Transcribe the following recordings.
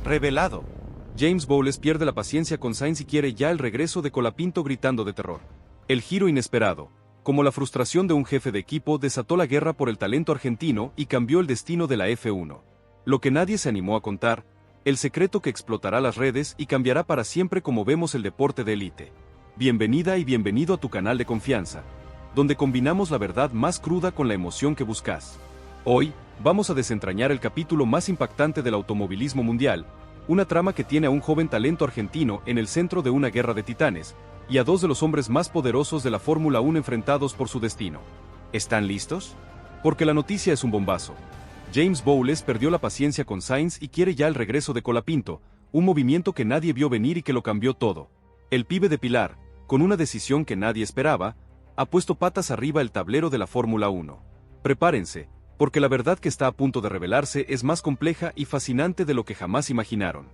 Revelado. James Bowles pierde la paciencia con Sainz y quiere ya el regreso de Colapinto gritando de terror. El giro inesperado, como la frustración de un jefe de equipo, desató la guerra por el talento argentino y cambió el destino de la F1. Lo que nadie se animó a contar, el secreto que explotará las redes y cambiará para siempre como vemos el deporte de élite. Bienvenida y bienvenido a tu canal de confianza, donde combinamos la verdad más cruda con la emoción que buscas. Hoy, vamos a desentrañar el capítulo más impactante del automovilismo mundial, una trama que tiene a un joven talento argentino en el centro de una guerra de titanes, y a dos de los hombres más poderosos de la Fórmula 1 enfrentados por su destino. ¿Están listos? Porque la noticia es un bombazo. James Bowles perdió la paciencia con Sainz y quiere ya el regreso de Colapinto, un movimiento que nadie vio venir y que lo cambió todo. El pibe de Pilar, con una decisión que nadie esperaba, ha puesto patas arriba el tablero de la Fórmula 1. Prepárense, porque la verdad que está a punto de revelarse es más compleja y fascinante de lo que jamás imaginaron.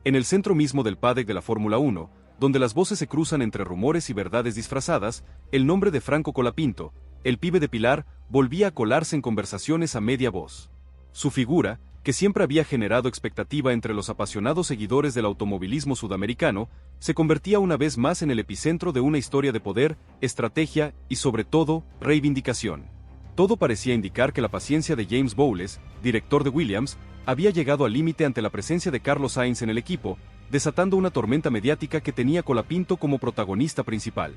En el centro mismo del paddock de la Fórmula 1, donde las voces se cruzan entre rumores y verdades disfrazadas, el nombre de Franco Colapinto, el pibe de Pilar, volvía a colarse en conversaciones a media voz. Su figura, que siempre había generado expectativa entre los apasionados seguidores del automovilismo sudamericano, se convertía una vez más en el epicentro de una historia de poder, estrategia y sobre todo, reivindicación. Todo parecía indicar que la paciencia de James Bowles, director de Williams, había llegado al límite ante la presencia de Carlos Sainz en el equipo, desatando una tormenta mediática que tenía a Colapinto como protagonista principal.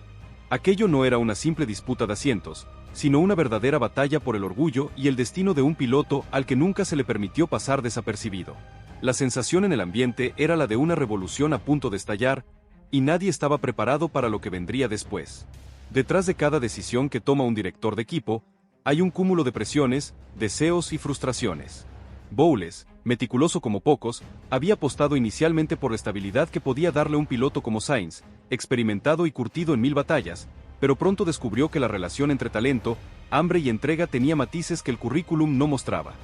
Aquello no era una simple disputa de asientos, sino una verdadera batalla por el orgullo y el destino de un piloto al que nunca se le permitió pasar desapercibido. La sensación en el ambiente era la de una revolución a punto de estallar, y nadie estaba preparado para lo que vendría después. Detrás de cada decisión que toma un director de equipo, hay un cúmulo de presiones, deseos y frustraciones. Bowles, meticuloso como pocos, había apostado inicialmente por la estabilidad que podía darle un piloto como Sainz, experimentado y curtido en 1000 batallas, pero pronto descubrió que la relación entre talento, hambre y entrega tenía matices que el currículum no mostraba.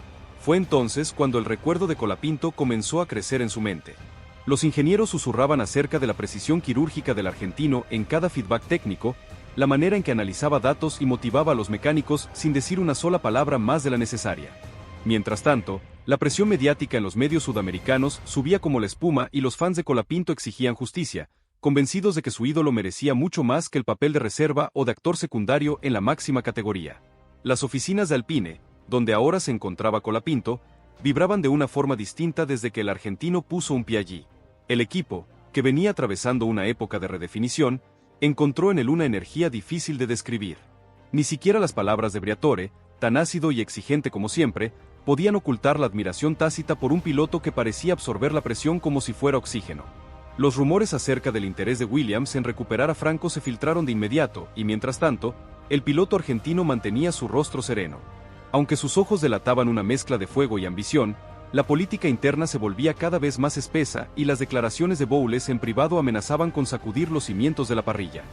Fue entonces cuando el recuerdo de Colapinto comenzó a crecer en su mente. Los ingenieros susurraban acerca de la precisión quirúrgica del argentino en cada feedback técnico, la manera en que analizaba datos y motivaba a los mecánicos sin decir una sola palabra más de la necesaria. Mientras tanto, la presión mediática en los medios sudamericanos subía como la espuma y los fans de Colapinto exigían justicia, convencidos de que su ídolo merecía mucho más que el papel de reserva o de actor secundario en la máxima categoría. Las oficinas de Alpine, donde ahora se encontraba Colapinto, vibraban de una forma distinta desde que el argentino puso un pie allí. El equipo, que venía atravesando una época de redefinición, encontró en él una energía difícil de describir. Ni siquiera las palabras de Briatore, tan ácido y exigente como siempre, podían ocultar la admiración tácita por un piloto que parecía absorber la presión como si fuera oxígeno. Los rumores acerca del interés de Williams en recuperar a Franco se filtraron de inmediato, y mientras tanto, el piloto argentino mantenía su rostro sereno. Aunque sus ojos delataban una mezcla de fuego y ambición, la política interna se volvía cada vez más espesa y las declaraciones de Bowles en privado amenazaban con sacudir los cimientos de la parrilla.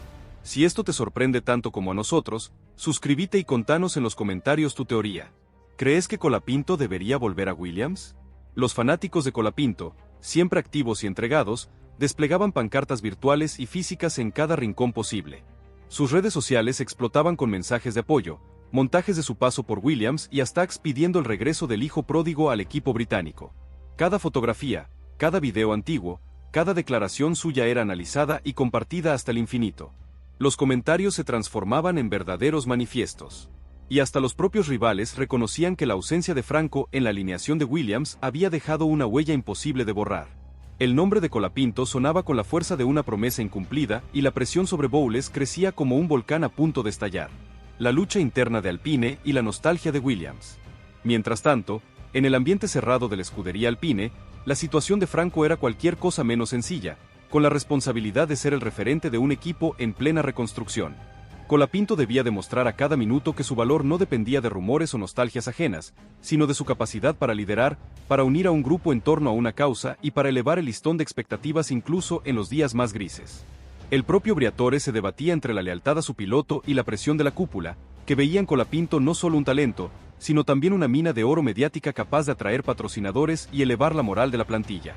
Si esto te sorprende tanto como a nosotros, suscríbete y contanos en los comentarios tu teoría. ¿Crees que Colapinto debería volver a Williams? Los fanáticos de Colapinto, siempre activos y entregados, desplegaban pancartas virtuales y físicas en cada rincón posible. Sus redes sociales explotaban con mensajes de apoyo, montajes de su paso por Williams y hashtags pidiendo el regreso del hijo pródigo al equipo británico. Cada fotografía, cada video antiguo, cada declaración suya era analizada y compartida hasta el infinito. Los comentarios se transformaban en verdaderos manifiestos. Y hasta los propios rivales reconocían que la ausencia de Franco en la alineación de Williams había dejado una huella imposible de borrar. El nombre de Colapinto sonaba con la fuerza de una promesa incumplida y la presión sobre Bowles crecía como un volcán a punto de estallar. La lucha interna de Alpine y la nostalgia de Williams. Mientras tanto, en el ambiente cerrado de la escudería Alpine, la situación de Franco era cualquier cosa menos sencilla, con la responsabilidad de ser el referente de un equipo en plena reconstrucción. Colapinto debía demostrar a cada minuto que su valor no dependía de rumores o nostalgias ajenas, sino de su capacidad para liderar, para unir a un grupo en torno a una causa y para elevar el listón de expectativas incluso en los días más grises. El propio Briatore se debatía entre la lealtad a su piloto y la presión de la cúpula, que veía en Colapinto no solo un talento, sino también una mina de oro mediática capaz de atraer patrocinadores y elevar la moral de la plantilla.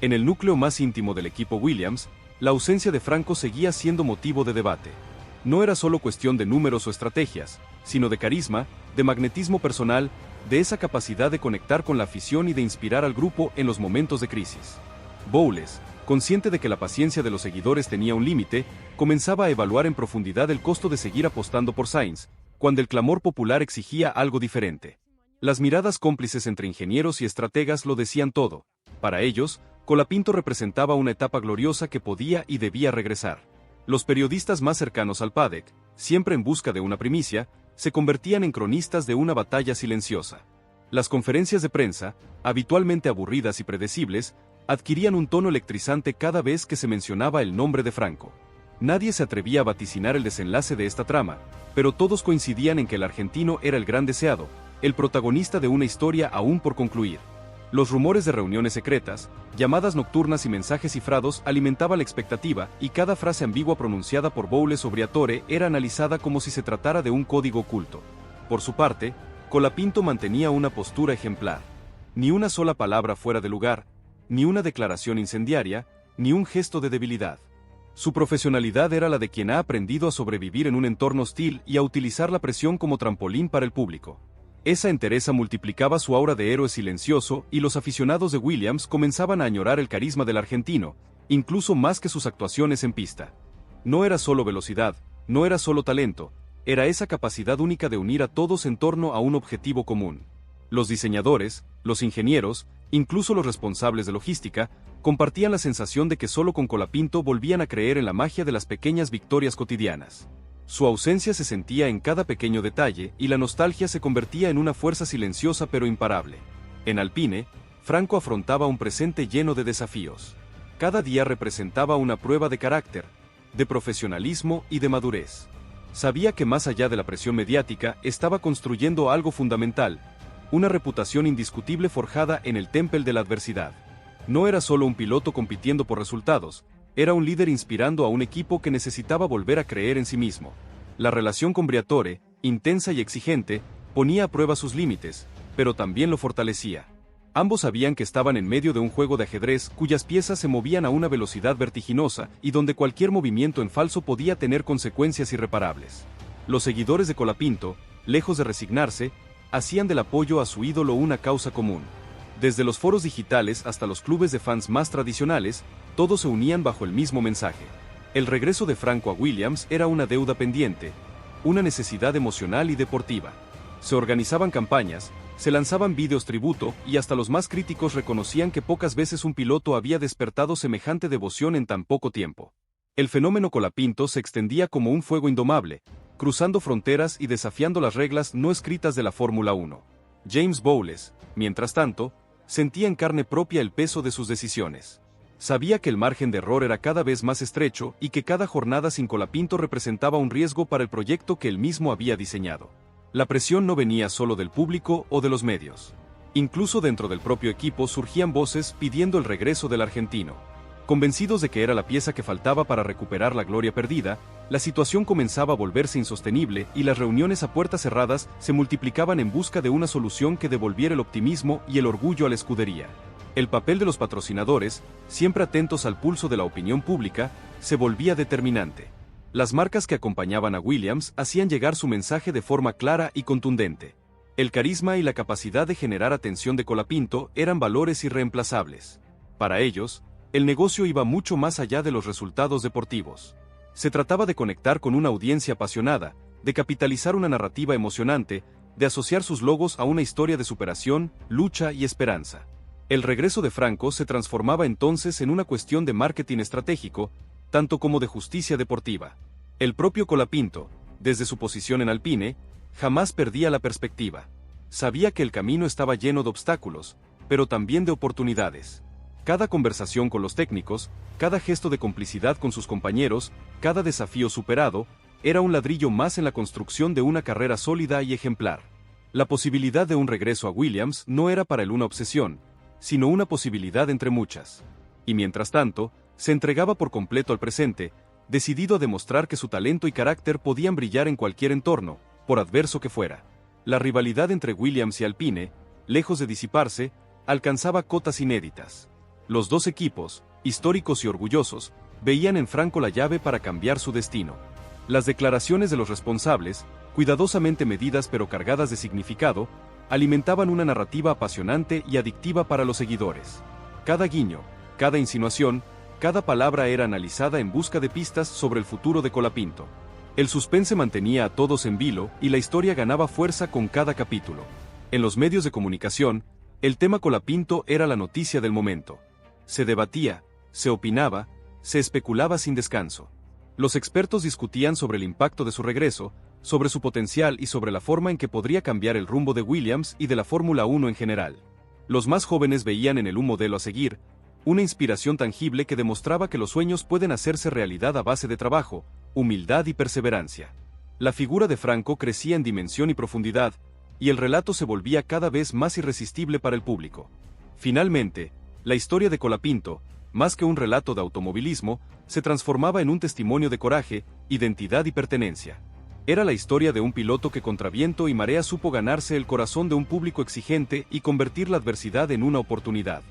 En el núcleo más íntimo del equipo Williams, la ausencia de Franco seguía siendo motivo de debate. No era solo cuestión de números o estrategias, sino de carisma, de magnetismo personal, de esa capacidad de conectar con la afición y de inspirar al grupo en los momentos de crisis. Bowles, consciente de que la paciencia de los seguidores tenía un límite, comenzaba a evaluar en profundidad el costo de seguir apostando por Sainz, cuando el clamor popular exigía algo diferente. Las miradas cómplices entre ingenieros y estrategas lo decían todo. Para ellos, Colapinto representaba una etapa gloriosa que podía y debía regresar. Los periodistas más cercanos al paddock, siempre en busca de una primicia, se convertían en cronistas de una batalla silenciosa. Las conferencias de prensa, habitualmente aburridas y predecibles, adquirían un tono electrizante cada vez que se mencionaba el nombre de Franco. Nadie se atrevía a vaticinar el desenlace de esta trama, pero todos coincidían en que el argentino era el gran deseado, el protagonista de una historia aún por concluir. Los rumores de reuniones secretas, llamadas nocturnas y mensajes cifrados alimentaban la expectativa, y cada frase ambigua pronunciada por Bowles o Briatore era analizada como si se tratara de un código oculto. Por su parte, Colapinto mantenía una postura ejemplar. Ni una sola palabra fuera de lugar, ni una declaración incendiaria, ni un gesto de debilidad. Su profesionalidad era la de quien ha aprendido a sobrevivir en un entorno hostil y a utilizar la presión como trampolín para el público. Esa entereza multiplicaba su aura de héroe silencioso y los aficionados de Williams comenzaban a añorar el carisma del argentino, incluso más que sus actuaciones en pista. No era solo velocidad, no era solo talento, era esa capacidad única de unir a todos en torno a un objetivo común. Los diseñadores, los ingenieros, incluso los responsables de logística, compartían la sensación de que solo con Colapinto volvían a creer en la magia de las pequeñas victorias cotidianas. Su ausencia se sentía en cada pequeño detalle y la nostalgia se convertía en una fuerza silenciosa pero imparable. En Alpine, Franco afrontaba un presente lleno de desafíos. Cada día representaba una prueba de carácter, de profesionalismo y de madurez. Sabía que más allá de la presión mediática estaba construyendo algo fundamental, una reputación indiscutible forjada en el templo de la adversidad. No era solo un piloto compitiendo por resultados, era un líder inspirando a un equipo que necesitaba volver a creer en sí mismo. La relación con Briatore, intensa y exigente, ponía a prueba sus límites, pero también lo fortalecía. Ambos sabían que estaban en medio de un juego de ajedrez cuyas piezas se movían a una velocidad vertiginosa y donde cualquier movimiento en falso podía tener consecuencias irreparables. Los seguidores de Colapinto, lejos de resignarse, hacían del apoyo a su ídolo una causa común. Desde los foros digitales hasta los clubes de fans más tradicionales, todos se unían bajo el mismo mensaje. El regreso de Franco a Williams era una deuda pendiente, una necesidad emocional y deportiva. Se organizaban campañas, se lanzaban vídeos tributo y hasta los más críticos reconocían que pocas veces un piloto había despertado semejante devoción en tan poco tiempo. El fenómeno Colapinto se extendía como un fuego indomable, cruzando fronteras y desafiando las reglas no escritas de la Fórmula 1. James Bowles, mientras tanto, sentía en carne propia el peso de sus decisiones. Sabía que el margen de error era cada vez más estrecho y que cada jornada sin Colapinto representaba un riesgo para el proyecto que él mismo había diseñado. La presión no venía solo del público o de los medios. Incluso dentro del propio equipo surgían voces pidiendo el regreso del argentino. Convencidos de que era la pieza que faltaba para recuperar la gloria perdida, la situación comenzaba a volverse insostenible y las reuniones a puertas cerradas se multiplicaban en busca de una solución que devolviera el optimismo y el orgullo a la escudería. El papel de los patrocinadores, siempre atentos al pulso de la opinión pública, se volvía determinante. Las marcas que acompañaban a Williams hacían llegar su mensaje de forma clara y contundente. El carisma y la capacidad de generar atención de Colapinto eran valores irreemplazables. Para ellos, el negocio iba mucho más allá de los resultados deportivos. Se trataba de conectar con una audiencia apasionada, de capitalizar una narrativa emocionante, de asociar sus logos a una historia de superación, lucha y esperanza. El regreso de Franco se transformaba entonces en una cuestión de marketing estratégico, tanto como de justicia deportiva. El propio Colapinto, desde su posición en Alpine, jamás perdía la perspectiva. Sabía que el camino estaba lleno de obstáculos, pero también de oportunidades. Cada conversación con los técnicos, cada gesto de complicidad con sus compañeros, cada desafío superado, era un ladrillo más en la construcción de una carrera sólida y ejemplar. La posibilidad de un regreso a Williams no era para él una obsesión, sino una posibilidad entre muchas. Y mientras tanto, se entregaba por completo al presente, decidido a demostrar que su talento y carácter podían brillar en cualquier entorno, por adverso que fuera. La rivalidad entre Williams y Alpine, lejos de disiparse, alcanzaba cotas inéditas. Los dos equipos, históricos y orgullosos, veían en Franco la llave para cambiar su destino. Las declaraciones de los responsables, cuidadosamente medidas pero cargadas de significado, alimentaban una narrativa apasionante y adictiva para los seguidores. Cada guiño, cada insinuación, cada palabra era analizada en busca de pistas sobre el futuro de Colapinto. El suspense mantenía a todos en vilo y la historia ganaba fuerza con cada capítulo. En los medios de comunicación, el tema Colapinto era la noticia del momento. Se debatía, se opinaba, se especulaba sin descanso. Los expertos discutían sobre el impacto de su regreso, sobre su potencial y sobre la forma en que podría cambiar el rumbo de Williams y de la Fórmula 1 en general. Los más jóvenes veían en él un modelo a seguir, una inspiración tangible que demostraba que los sueños pueden hacerse realidad a base de trabajo, humildad y perseverancia. La figura de Franco crecía en dimensión y profundidad, y el relato se volvía cada vez más irresistible para el público. Finalmente, la historia de Colapinto, más que un relato de automovilismo, se transformaba en un testimonio de coraje, identidad y pertenencia. Era la historia de un piloto que contra viento y marea supo ganarse el corazón de un público exigente y convertir la adversidad en una oportunidad.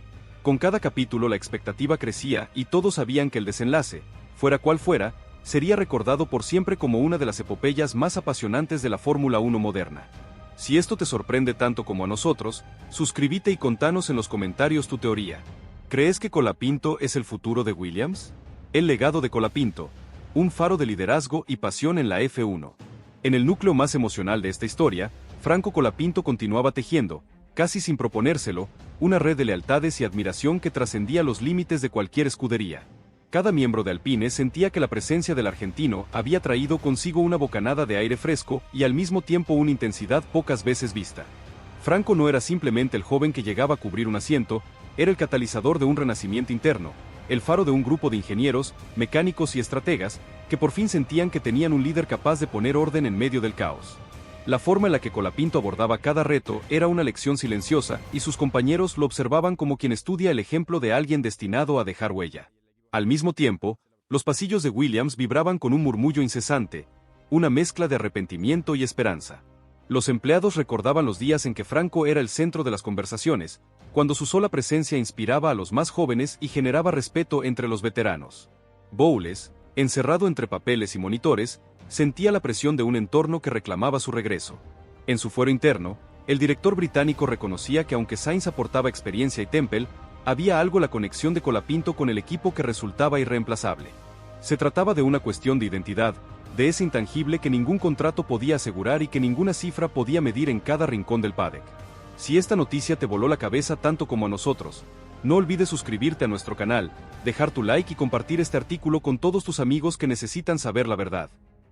Con cada capítulo la expectativa crecía y todos sabían que el desenlace, fuera cual fuera, sería recordado por siempre como una de las epopeyas más apasionantes de la Fórmula 1 moderna. Si esto te sorprende tanto como a nosotros, suscríbete y contanos en los comentarios tu teoría. ¿Crees que Colapinto es el futuro de Williams? El legado de Colapinto, un faro de liderazgo y pasión en la F1. En el núcleo más emocional de esta historia, Franco Colapinto continuaba tejiendo, casi sin proponérselo, una red de lealtades y admiración que trascendía los límites de cualquier escudería. Cada miembro de Alpine sentía que la presencia del argentino había traído consigo una bocanada de aire fresco y al mismo tiempo una intensidad pocas veces vista. Franco no era simplemente el joven que llegaba a cubrir un asiento, era el catalizador de un renacimiento interno, el faro de un grupo de ingenieros, mecánicos y estrategas, que por fin sentían que tenían un líder capaz de poner orden en medio del caos. La forma en la que Colapinto abordaba cada reto era una lección silenciosa, y sus compañeros lo observaban como quien estudia el ejemplo de alguien destinado a dejar huella. Al mismo tiempo, los pasillos de Williams vibraban con un murmullo incesante, una mezcla de arrepentimiento y esperanza. Los empleados recordaban los días en que Franco era el centro de las conversaciones, cuando su sola presencia inspiraba a los más jóvenes y generaba respeto entre los veteranos. Bowles, encerrado entre papeles y monitores, sentía la presión de un entorno que reclamaba su regreso. En su fuero interno, el director británico reconocía que aunque Sainz aportaba experiencia y Temple, había algo la conexión de Colapinto con el equipo que resultaba irreemplazable. Se trataba de una cuestión de identidad, de ese intangible que ningún contrato podía asegurar y que ninguna cifra podía medir en cada rincón del paddock. Si esta noticia te voló la cabeza tanto como a nosotros, no olvides suscribirte a nuestro canal, dejar tu like y compartir este artículo con todos tus amigos que necesitan saber la verdad.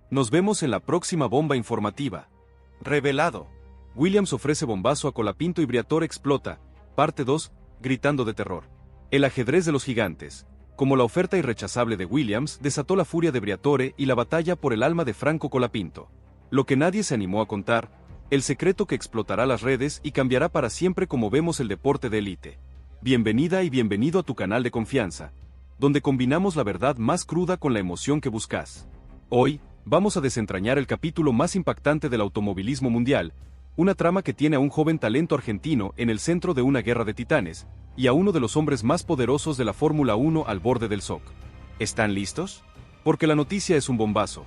Nos vemos en la próxima bomba informativa. Revelado. Williams ofrece bombazo a Colapinto y Briatore explota. Parte 2. Gritando de terror. El ajedrez de los gigantes, como la oferta irrechazable de Williams, desató la furia de Briatore y la batalla por el alma de Franco Colapinto. Lo que nadie se animó a contar, el secreto que explotará las redes y cambiará para siempre como vemos el deporte de élite. Bienvenida y bienvenido a tu canal de confianza, donde combinamos la verdad más cruda con la emoción que buscas. Hoy, vamos a desentrañar el capítulo más impactante del automovilismo mundial, una trama que tiene a un joven talento argentino en el centro de una guerra de titanes, y a uno de los hombres más poderosos de la Fórmula 1 al borde del shock. ¿Están listos? Porque la noticia es un bombazo.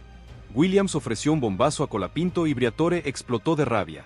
Williams ofreció un bombazo a Colapinto y Briatore explotó de rabia.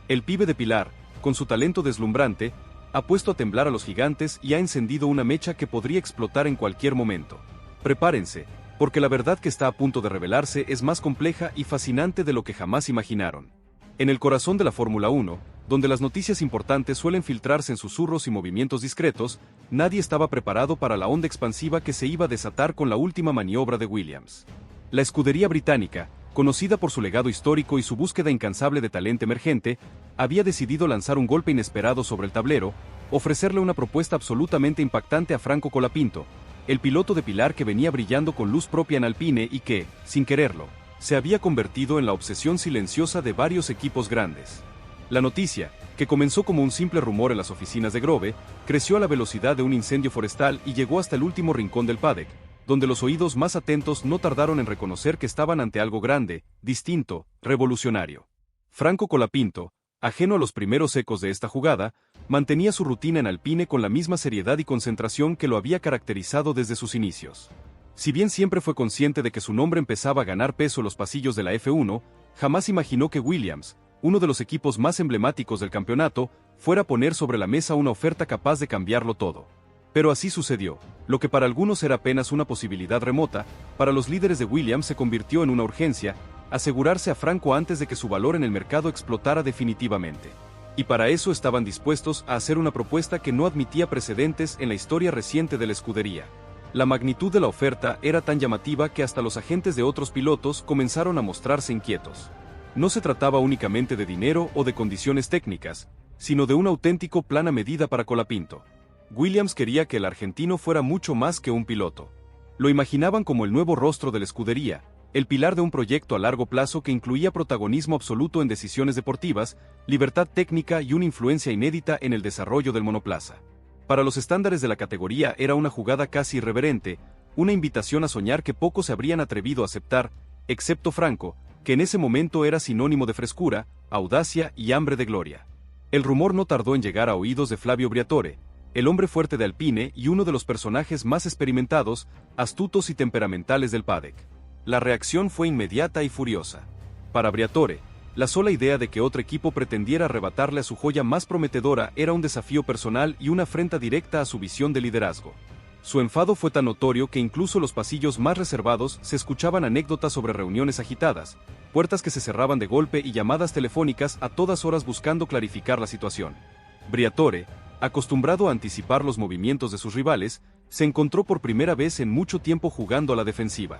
El pibe de Pilar, con su talento deslumbrante, ha puesto a temblar a los gigantes y ha encendido una mecha que podría explotar en cualquier momento. Prepárense, porque la verdad que está a punto de revelarse es más compleja y fascinante de lo que jamás imaginaron. En el corazón de la Fórmula 1, donde las noticias importantes suelen filtrarse en susurros y movimientos discretos, nadie estaba preparado para la onda expansiva que se iba a desatar con la última maniobra de Williams. La escudería británica, conocida por su legado histórico y su búsqueda incansable de talento emergente, había decidido lanzar un golpe inesperado sobre el tablero, ofrecerle una propuesta absolutamente impactante a Franco Colapinto, el piloto de Pilar que venía brillando con luz propia en Alpine y que, sin quererlo, se había convertido en la obsesión silenciosa de varios equipos grandes. La noticia, que comenzó como un simple rumor en las oficinas de Grove, creció a la velocidad de un incendio forestal y llegó hasta el último rincón del paddock, donde los oídos más atentos no tardaron en reconocer que estaban ante algo grande, distinto, revolucionario. Franco Colapinto, ajeno a los primeros ecos de esta jugada, mantenía su rutina en Alpine con la misma seriedad y concentración que lo había caracterizado desde sus inicios. Si bien siempre fue consciente de que su nombre empezaba a ganar peso en los pasillos de la F1, Jamás imaginó que Williams, uno de los equipos más emblemáticos del campeonato, fuera a poner sobre la mesa una oferta capaz de cambiarlo todo. Pero así sucedió. Lo que para algunos era apenas una posibilidad remota, para los líderes de Williams se convirtió en una urgencia, asegurarse a Franco antes de que su valor en el mercado explotara definitivamente. Y para eso estaban dispuestos a hacer una propuesta que no admitía precedentes en la historia reciente de la escudería. La magnitud de la oferta era tan llamativa que hasta los agentes de otros pilotos comenzaron a mostrarse inquietos. No se trataba únicamente de dinero o de condiciones técnicas, sino de un auténtico plan a medida para Colapinto. Williams quería que el argentino fuera mucho más que un piloto. Lo imaginaban como el nuevo rostro de la escudería, el pilar de un proyecto a largo plazo que incluía protagonismo absoluto en decisiones deportivas, libertad técnica y una influencia inédita en el desarrollo del monoplaza. Para los estándares de la categoría era una jugada casi irreverente, una invitación a soñar que pocos se habrían atrevido a aceptar, excepto Franco, que en ese momento era sinónimo de frescura, audacia y hambre de gloria. El rumor no tardó en llegar a oídos de Flavio Briatore, el hombre fuerte de Alpine y uno de los personajes más experimentados, astutos y temperamentales del paddock. La reacción fue inmediata y furiosa. Para Briatore, la sola idea de que otro equipo pretendiera arrebatarle a su joya más prometedora era un desafío personal y una afrenta directa a su visión de liderazgo. Su enfado fue tan notorio que incluso en los pasillos más reservados se escuchaban anécdotas sobre reuniones agitadas, puertas que se cerraban de golpe y llamadas telefónicas a todas horas buscando clarificar la situación. Briatore, acostumbrado a anticipar los movimientos de sus rivales, se encontró por primera vez en mucho tiempo jugando a la defensiva.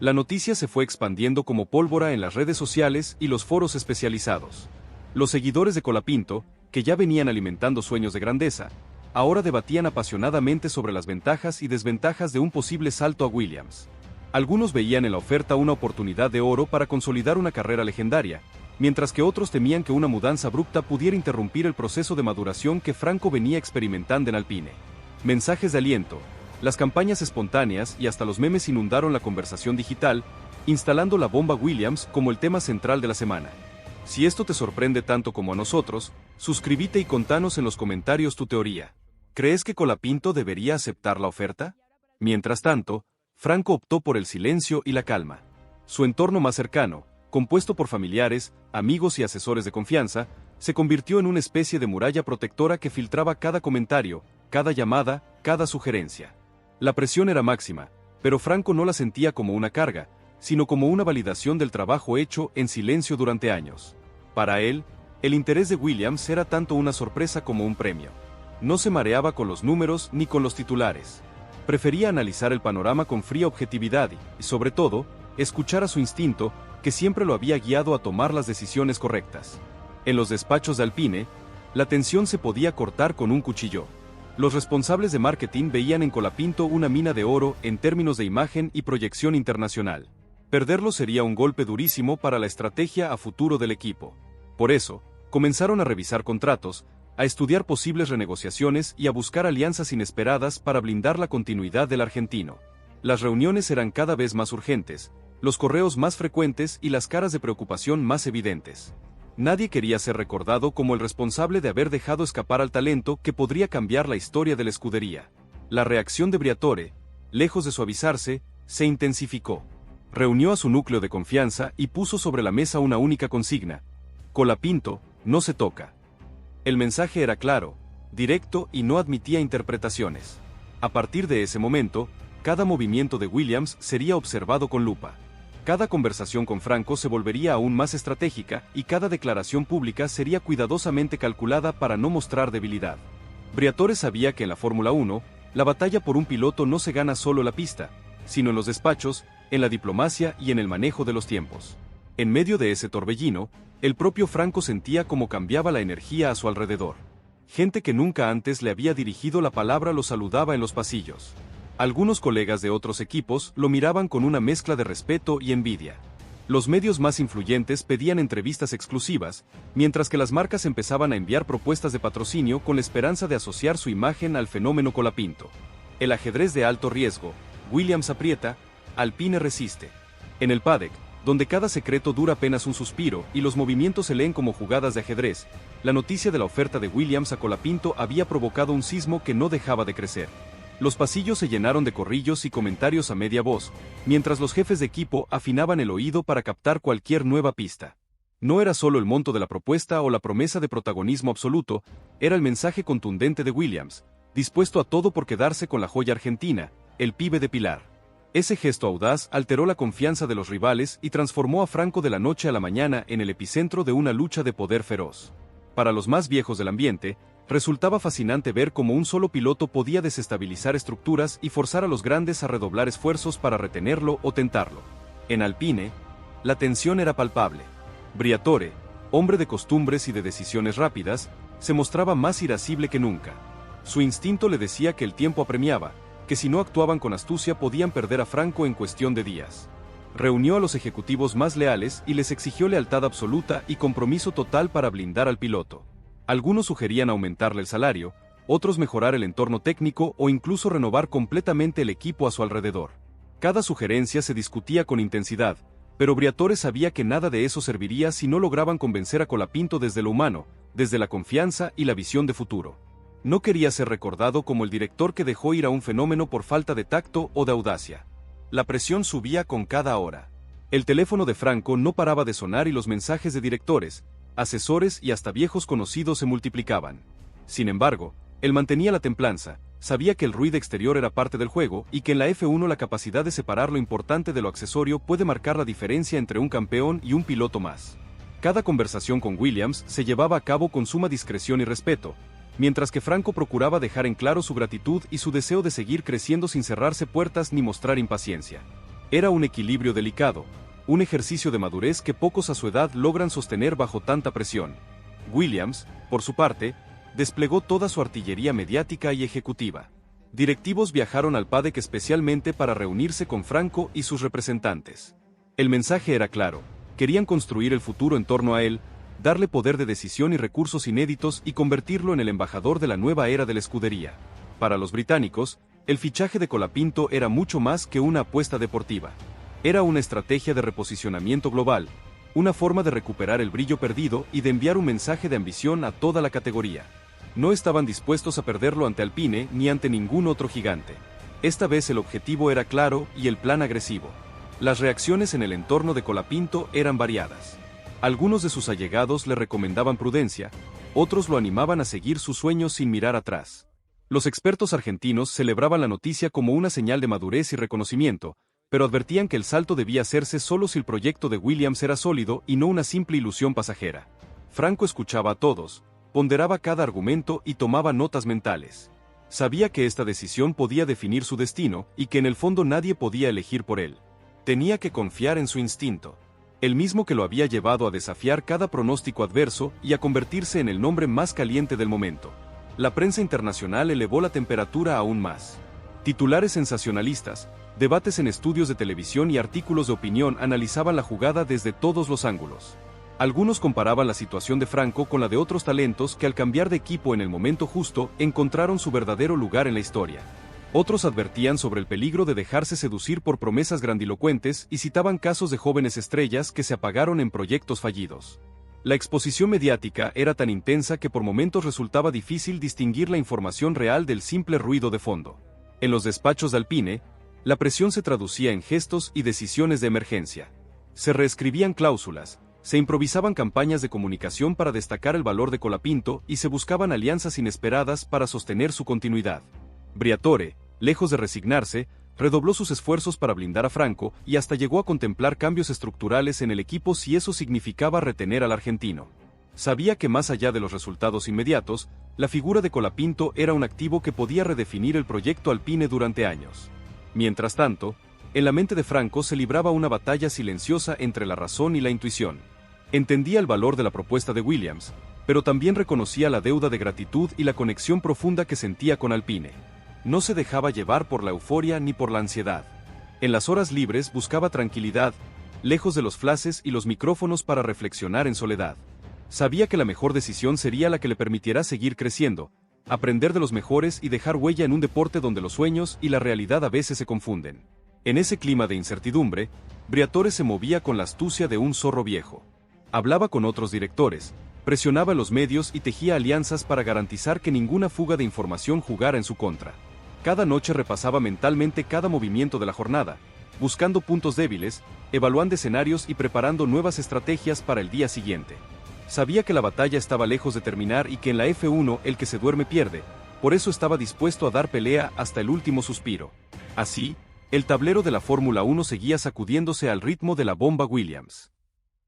La noticia se fue expandiendo como pólvora en las redes sociales y los foros especializados. Los seguidores de Colapinto, que ya venían alimentando sueños de grandeza, ahora debatían apasionadamente sobre las ventajas y desventajas de un posible salto a Williams. Algunos veían en la oferta una oportunidad de oro para consolidar una carrera legendaria, mientras que otros temían que una mudanza abrupta pudiera interrumpir el proceso de maduración que Franco venía experimentando en Alpine. Mensajes de aliento, las campañas espontáneas y hasta los memes inundaron la conversación digital, instalando la bomba Williams como el tema central de la semana. Si esto te sorprende tanto como a nosotros, suscríbete y contanos en los comentarios tu teoría. ¿Crees que Colapinto debería aceptar la oferta? Mientras tanto, Franco optó por el silencio y la calma. Su entorno más cercano, compuesto por familiares, amigos y asesores de confianza, se convirtió en una especie de muralla protectora que filtraba cada comentario, cada llamada, cada sugerencia. La presión era máxima, pero Franco no la sentía como una carga, sino como una validación del trabajo hecho en silencio durante años. Para él, el interés de Williams era tanto una sorpresa como un premio. No se mareaba con los números ni con los titulares. Prefería analizar el panorama con fría objetividad y, sobre todo, escuchar a su instinto, que siempre lo había guiado a tomar las decisiones correctas. En los despachos de Alpine, la tensión se podía cortar con un cuchillo. Los responsables de marketing veían en Colapinto una mina de oro en términos de imagen y proyección internacional. Perderlo sería un golpe durísimo para la estrategia a futuro del equipo. Por eso, comenzaron a revisar contratos, a estudiar posibles renegociaciones y a buscar alianzas inesperadas para blindar la continuidad del argentino. Las reuniones eran cada vez más urgentes, los correos más frecuentes y las caras de preocupación más evidentes. Nadie quería ser recordado como el responsable de haber dejado escapar al talento que podría cambiar la historia de la escudería. La reacción de Briatore, lejos de suavizarse, se intensificó. Reunió a su núcleo de confianza y puso sobre la mesa una única consigna: Colapinto, no se toca. El mensaje era claro, directo y no admitía interpretaciones. A partir de ese momento, cada movimiento de Williams sería observado con lupa. Cada conversación con Franco se volvería aún más estratégica y cada declaración pública sería cuidadosamente calculada para no mostrar debilidad. Briatore sabía que en la Fórmula 1, la batalla por un piloto no se gana solo en la pista, sino en los despachos, en la diplomacia y en el manejo de los tiempos. En medio de ese torbellino, el propio Franco sentía cómo cambiaba la energía a su alrededor. Gente que nunca antes le había dirigido la palabra lo saludaba en los pasillos. Algunos colegas de otros equipos lo miraban con una mezcla de respeto y envidia. Los medios más influyentes pedían entrevistas exclusivas, mientras que las marcas empezaban a enviar propuestas de patrocinio con la esperanza de asociar su imagen al fenómeno Colapinto. El ajedrez de alto riesgo, Williams aprieta, Alpine resiste. En el paddock, donde cada secreto dura apenas un suspiro y los movimientos se leen como jugadas de ajedrez, la noticia de la oferta de Williams a Colapinto había provocado un sismo que no dejaba de crecer. Los pasillos se llenaron de corrillos y comentarios a media voz, mientras los jefes de equipo afinaban el oído para captar cualquier nueva pista. No era solo el monto de la propuesta o la promesa de protagonismo absoluto, era el mensaje contundente de Williams, dispuesto a todo por quedarse con la joya argentina, el pibe de Pilar. Ese gesto audaz alteró la confianza de los rivales y transformó a Franco de la noche a la mañana en el epicentro de una lucha de poder feroz. Para los más viejos del ambiente, resultaba fascinante ver cómo un solo piloto podía desestabilizar estructuras y forzar a los grandes a redoblar esfuerzos para retenerlo o tentarlo. En Alpine, la tensión era palpable. Briatore, hombre de costumbres y de decisiones rápidas, se mostraba más irascible que nunca. Su instinto le decía que el tiempo apremiaba, que si no actuaban con astucia podían perder a Franco en cuestión de días. Reunió a los ejecutivos más leales y les exigió lealtad absoluta y compromiso total para blindar al piloto. Algunos sugerían aumentarle el salario, otros mejorar el entorno técnico o incluso renovar completamente el equipo a su alrededor. Cada sugerencia se discutía con intensidad, pero Briatore sabía que nada de eso serviría si no lograban convencer a Colapinto desde lo humano, desde la confianza y la visión de futuro. No quería ser recordado como el director que dejó ir a un fenómeno por falta de tacto o de audacia. La presión subía con cada hora. El teléfono de Franco no paraba de sonar y los mensajes de directores, asesores y hasta viejos conocidos se multiplicaban. Sin embargo, él mantenía la templanza, sabía que el ruido exterior era parte del juego y que en la F1 la capacidad de separar lo importante de lo accesorio puede marcar la diferencia entre un campeón y un piloto más. Cada conversación con Williams se llevaba a cabo con suma discreción y respeto, mientras que Franco procuraba dejar en claro su gratitud y su deseo de seguir creciendo sin cerrarse puertas ni mostrar impaciencia. Era un equilibrio delicado, un ejercicio de madurez que pocos a su edad logran sostener bajo tanta presión. Williams, por su parte, desplegó toda su artillería mediática y ejecutiva. Directivos viajaron al Paddock especialmente para reunirse con Franco y sus representantes. El mensaje era claro: querían construir el futuro en torno a él, darle poder de decisión y recursos inéditos y convertirlo en el embajador de la nueva era de la escudería. Para los británicos, el fichaje de Colapinto era mucho más que una apuesta deportiva. Era una estrategia de reposicionamiento global, una forma de recuperar el brillo perdido y de enviar un mensaje de ambición a toda la categoría. No estaban dispuestos a perderlo ante Alpine ni ante ningún otro gigante. Esta vez el objetivo era claro y el plan agresivo. Las reacciones en el entorno de Colapinto eran variadas. Algunos de sus allegados le recomendaban prudencia, otros lo animaban a seguir sus sueños sin mirar atrás. Los expertos argentinos celebraban la noticia como una señal de madurez y reconocimiento, pero advertían que el salto debía hacerse solo si el proyecto de Williams era sólido y no una simple ilusión pasajera. Franco escuchaba a todos, ponderaba cada argumento y tomaba notas mentales. Sabía que esta decisión podía definir su destino y que en el fondo nadie podía elegir por él. Tenía que confiar en su instinto. El mismo que lo había llevado a desafiar cada pronóstico adverso y a convertirse en el nombre más caliente del momento. La prensa internacional elevó la temperatura aún más. Titulares sensacionalistas, debates en estudios de televisión y artículos de opinión analizaban la jugada desde todos los ángulos. Algunos comparaban la situación de Franco con la de otros talentos que al cambiar de equipo en el momento justo encontraron su verdadero lugar en la historia. Otros advertían sobre el peligro de dejarse seducir por promesas grandilocuentes y citaban casos de jóvenes estrellas que se apagaron en proyectos fallidos. La exposición mediática era tan intensa que por momentos resultaba difícil distinguir la información real del simple ruido de fondo. En los despachos de Alpine, la presión se traducía en gestos y decisiones de emergencia. Se reescribían cláusulas, se improvisaban campañas de comunicación para destacar el valor de Colapinto y se buscaban alianzas inesperadas para sostener su continuidad. Briatore, lejos de resignarse, redobló sus esfuerzos para blindar a Franco y hasta llegó a contemplar cambios estructurales en el equipo si eso significaba retener al argentino. Sabía que más allá de los resultados inmediatos, la figura de Colapinto era un activo que podía redefinir el proyecto Alpine durante años. Mientras tanto, en la mente de Franco se libraba una batalla silenciosa entre la razón y la intuición. Entendía el valor de la propuesta de Williams, pero también reconocía la deuda de gratitud y la conexión profunda que sentía con Alpine. No se dejaba llevar por la euforia ni por la ansiedad. En las horas libres buscaba tranquilidad, lejos de los flashes y los micrófonos para reflexionar en soledad. Sabía que la mejor decisión sería la que le permitiera seguir creciendo, aprender de los mejores y dejar huella en un deporte donde los sueños y la realidad a veces se confunden. En ese clima de incertidumbre, Briatore se movía con la astucia de un zorro viejo. Hablaba con otros directores, presionaba a los medios y tejía alianzas para garantizar que ninguna fuga de información jugara en su contra. Cada noche repasaba mentalmente cada movimiento de la jornada, buscando puntos débiles, evaluando escenarios y preparando nuevas estrategias para el día siguiente. Sabía que la batalla estaba lejos de terminar y que en la F1 el que se duerme pierde, por eso estaba dispuesto a dar pelea hasta el último suspiro. Así, el tablero de la Fórmula 1 seguía sacudiéndose al ritmo de la bomba Williams.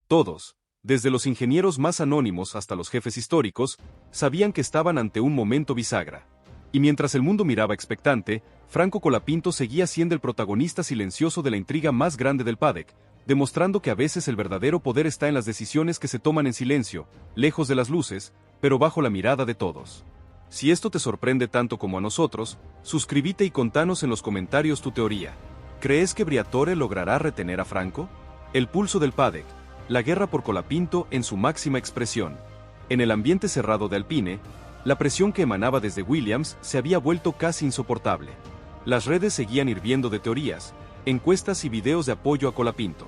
Todos, desde los ingenieros más anónimos hasta los jefes históricos, sabían que estaban ante un momento bisagra. Y mientras el mundo miraba expectante, Franco Colapinto seguía siendo el protagonista silencioso de la intriga más grande del paddock, demostrando que a veces el verdadero poder está en las decisiones que se toman en silencio, lejos de las luces, pero bajo la mirada de todos. Si esto te sorprende tanto como a nosotros, suscríbete y contanos en los comentarios tu teoría. ¿Crees que Briatore logrará retener a Franco? El pulso del paddock, la guerra por Colapinto en su máxima expresión. En el ambiente cerrado de Alpine, la presión que emanaba desde Williams se había vuelto casi insoportable. Las redes seguían hirviendo de teorías, encuestas y videos de apoyo a Colapinto.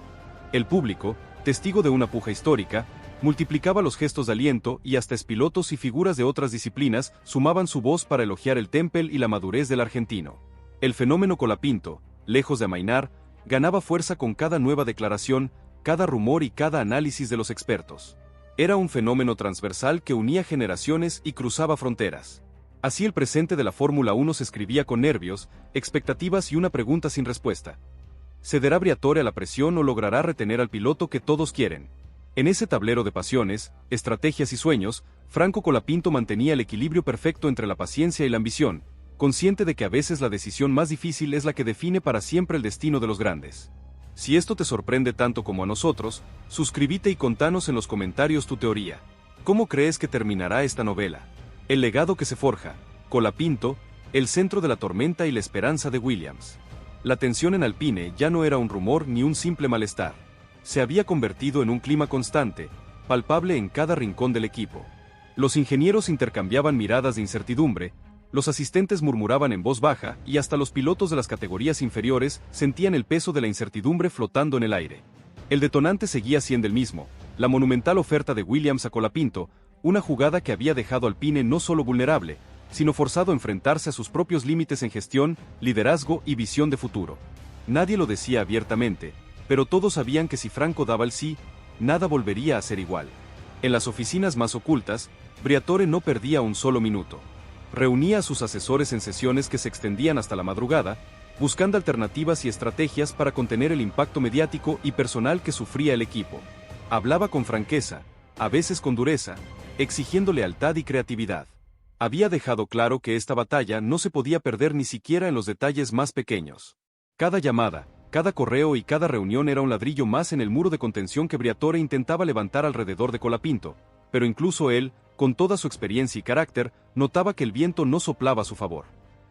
El público, testigo de una puja histórica, multiplicaba los gestos de aliento y hasta expilotos y figuras de otras disciplinas sumaban su voz para elogiar el temple y la madurez del argentino. El fenómeno Colapinto, lejos de amainar, ganaba fuerza con cada nueva declaración, cada rumor y cada análisis de los expertos. Era un fenómeno transversal que unía generaciones y cruzaba fronteras. Así el presente de la Fórmula 1 se escribía con nervios, expectativas y una pregunta sin respuesta. ¿Cederá Briatore a la presión o logrará retener al piloto que todos quieren? En ese tablero de pasiones, estrategias y sueños, Franco Colapinto mantenía el equilibrio perfecto entre la paciencia y la ambición, consciente de que a veces la decisión más difícil es la que define para siempre el destino de los grandes. Si esto te sorprende tanto como a nosotros, suscríbete y contanos en los comentarios tu teoría. ¿Cómo crees que terminará esta novela? El legado que se forja, Colapinto, el centro de la tormenta y la esperanza de Williams. La tensión en Alpine ya no era un rumor ni un simple malestar. Se había convertido en un clima constante, palpable en cada rincón del equipo. Los ingenieros intercambiaban miradas de incertidumbre, los asistentes murmuraban en voz baja y hasta los pilotos de las categorías inferiores sentían el peso de la incertidumbre flotando en el aire. El detonante seguía siendo el mismo, la monumental oferta de Williams a Colapinto, una jugada que había dejado al Alpine no solo vulnerable, sino forzado a enfrentarse a sus propios límites en gestión, liderazgo y visión de futuro. Nadie lo decía abiertamente, pero todos sabían que si Franco daba el sí, nada volvería a ser igual. En las oficinas más ocultas, Briatore no perdía un solo minuto. Reunía a sus asesores en sesiones que se extendían hasta la madrugada, buscando alternativas y estrategias para contener el impacto mediático y personal que sufría el equipo. Hablaba con franqueza, a veces con dureza, exigiendo lealtad y creatividad. Había dejado claro que esta batalla no se podía perder ni siquiera en los detalles más pequeños. Cada llamada, cada correo y cada reunión era un ladrillo más en el muro de contención que Briatore intentaba levantar alrededor de Colapinto, pero incluso él, con toda su experiencia y carácter, notaba que el viento no soplaba a su favor.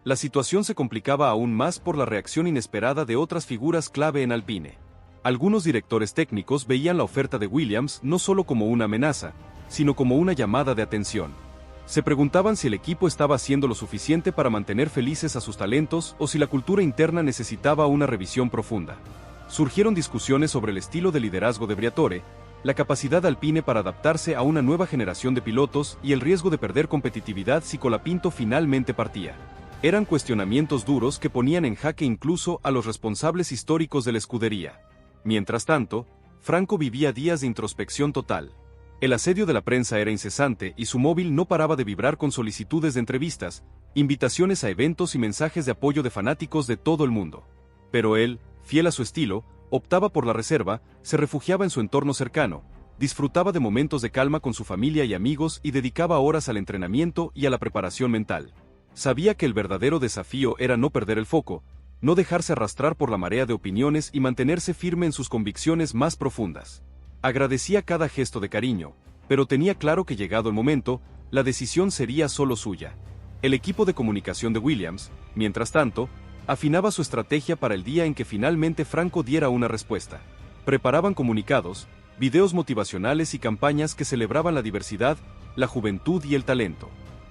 La situación se complicaba aún más por la reacción inesperada de otras figuras clave en Alpine. Algunos directores técnicos veían la oferta de Williams no solo como una amenaza, sino como una llamada de atención. Se preguntaban si el equipo estaba haciendo lo suficiente para mantener felices a sus talentos o si la cultura interna necesitaba una revisión profunda. Surgieron discusiones sobre el estilo de liderazgo de Briatore, la capacidad de Alpine para adaptarse a una nueva generación de pilotos y el riesgo de perder competitividad si Colapinto finalmente partía. Eran cuestionamientos duros que ponían en jaque incluso a los responsables históricos de la escudería. Mientras tanto, Franco vivía días de introspección total. El asedio de la prensa era incesante y su móvil no paraba de vibrar con solicitudes de entrevistas, invitaciones a eventos y mensajes de apoyo de fanáticos de todo el mundo. Pero él, fiel a su estilo, optaba por la reserva, se refugiaba en su entorno cercano, disfrutaba de momentos de calma con su familia y amigos y dedicaba horas al entrenamiento y a la preparación mental. Sabía que el verdadero desafío era no perder el foco, no dejarse arrastrar por la marea de opiniones y mantenerse firme en sus convicciones más profundas. Agradecía cada gesto de cariño, pero tenía claro que llegado el momento, la decisión sería solo suya. El equipo de comunicación de Williams, mientras tanto, afinaba su estrategia para el día en que finalmente Franco diera una respuesta. Preparaban comunicados, videos motivacionales y campañas que celebraban la diversidad, la juventud y el talento.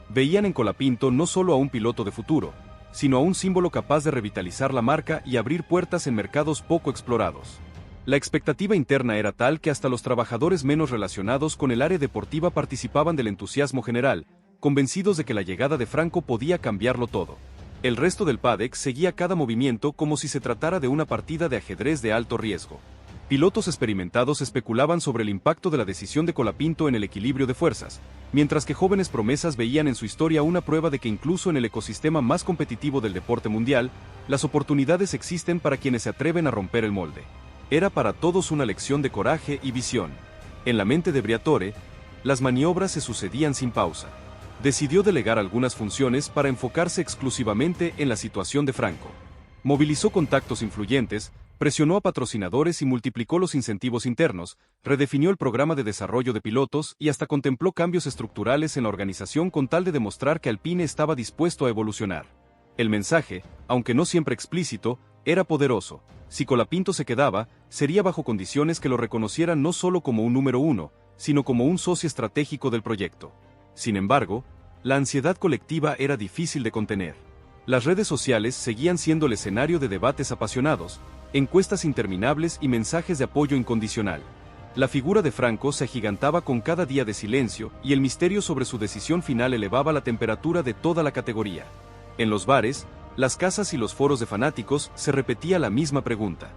Veían en Colapinto no solo a un piloto de futuro, sino a un símbolo capaz de revitalizar la marca y abrir puertas en mercados poco explorados. La expectativa interna era tal que hasta los trabajadores menos relacionados con el área deportiva participaban del entusiasmo general, convencidos de que la llegada de Franco podía cambiarlo todo. El resto del paddock seguía cada movimiento como si se tratara de una partida de ajedrez de alto riesgo. Pilotos experimentados especulaban sobre el impacto de la decisión de Colapinto en el equilibrio de fuerzas, mientras que jóvenes promesas veían en su historia una prueba de que incluso en el ecosistema más competitivo del deporte mundial, las oportunidades existen para quienes se atreven a romper el molde. Era para todos una lección de coraje y visión. En la mente de Briatore, las maniobras se sucedían sin pausa. Decidió delegar algunas funciones para enfocarse exclusivamente en la situación de Franco. Movilizó contactos influyentes, presionó a patrocinadores y multiplicó los incentivos internos, redefinió el programa de desarrollo de pilotos y hasta contempló cambios estructurales en la organización con tal de demostrar que Alpine estaba dispuesto a evolucionar. El mensaje, aunque no siempre explícito, era poderoso. Si Colapinto se quedaba, sería bajo condiciones que lo reconocieran no solo como un número uno, sino como un socio estratégico del proyecto. Sin embargo, la ansiedad colectiva era difícil de contener. Las redes sociales seguían siendo el escenario de debates apasionados, encuestas interminables y mensajes de apoyo incondicional. La figura de Franco se agigantaba con cada día de silencio y el misterio sobre su decisión final elevaba la temperatura de toda la categoría. En los bares, las casas y los foros de fanáticos se repetía la misma pregunta.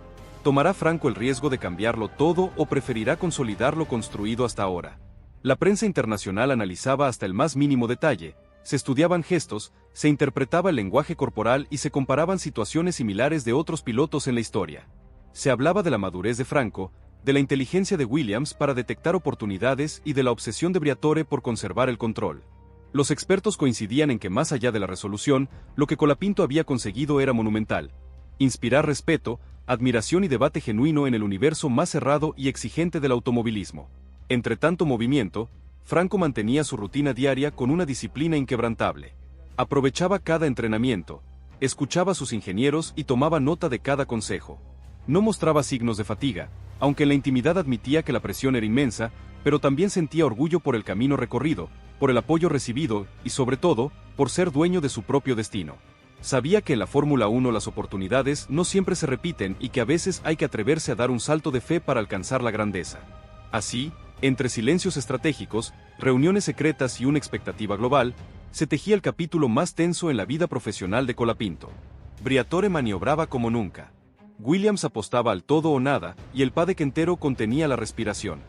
¿Tomará Franco el riesgo de cambiarlo todo o preferirá consolidar lo construido hasta ahora? La prensa internacional analizaba hasta el más mínimo detalle, se estudiaban gestos, se interpretaba el lenguaje corporal y se comparaban situaciones similares de otros pilotos en la historia. Se hablaba de la madurez de Franco, de la inteligencia de Williams para detectar oportunidades y de la obsesión de Briatore por conservar el control. Los expertos coincidían en que más allá de la resolución, lo que Colapinto había conseguido era monumental. Inspirar respeto, admiración y debate genuino en el universo más cerrado y exigente del automovilismo. Entre tanto movimiento, Franco mantenía su rutina diaria con una disciplina inquebrantable. Aprovechaba cada entrenamiento, escuchaba a sus ingenieros y tomaba nota de cada consejo. No mostraba signos de fatiga, aunque en la intimidad admitía que la presión era inmensa, pero también sentía orgullo por el camino recorrido, por el apoyo recibido y sobre todo, por ser dueño de su propio destino. Sabía que en la Fórmula 1 las oportunidades no siempre se repiten y que a veces hay que atreverse a dar un salto de fe para alcanzar la grandeza. Así, entre silencios estratégicos, reuniones secretas y una expectativa global, se tejía el capítulo más tenso en la vida profesional de Colapinto. Briatore maniobraba como nunca. Williams apostaba al todo o nada, y el paddock entero contenía la respiración.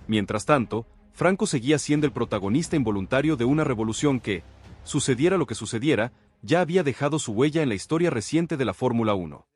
Mientras tanto, Franco seguía siendo el protagonista involuntario de una revolución que, sucediera lo que sucediera, ya había dejado su huella en la historia reciente de la Fórmula 1.